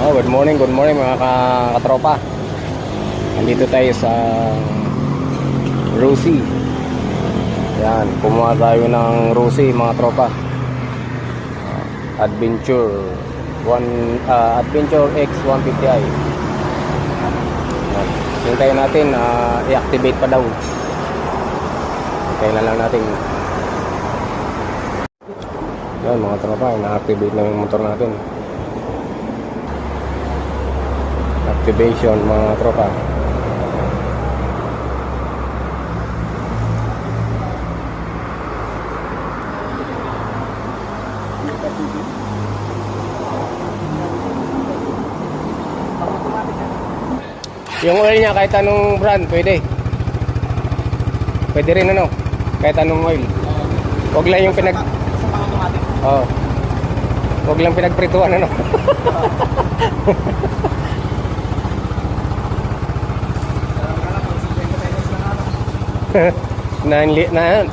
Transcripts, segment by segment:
Good morning mga katropa. Nandito tayo sa Rusi. Yan, kumuha tayo ng Rusi mga tropa. Adventure Adventure X 150i. Hintayin natin i-activate pa daw. Hintayin na lang natin. Yan mga tropa, na-activate na yung motor natin. Activation mga tropa. Yung oil niya kahit anong brand pwede. Pwede rin ano, kahit anong oil. Huwag lang yung Oh. Huwag lang pinagprituan ano. na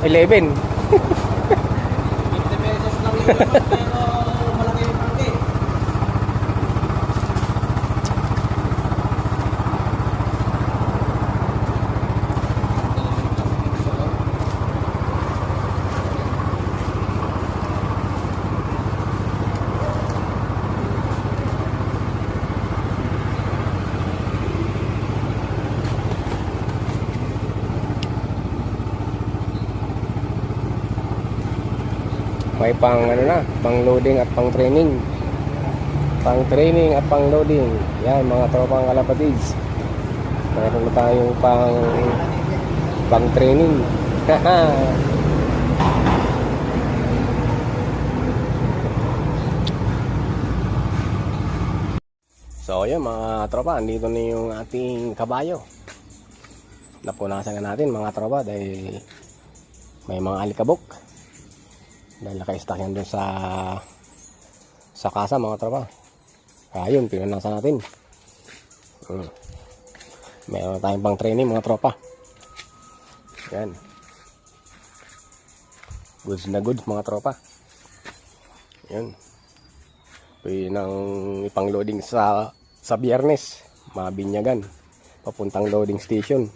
11. 50 pesos lang yun, pero malaki yung pangke. May pang ano na, pang loading at pang training. Pang training at pang loading. Yan mga tropang kalapatids. Meron na tayong pang training. So yun mga tropa, andito na yung ating kabayo. Napunasan na natin mga tropa dahil may mga alikabok. Dahil naka-stack yan dun sa kasa mga tropa. Ayun, pinunasan natin. Meron tayong pang training mga tropa. Yan. Goods na goods mga tropa. Yan. Pwede nang ipang loading sa Biyernes. Mabinyagan. Papuntang loading station.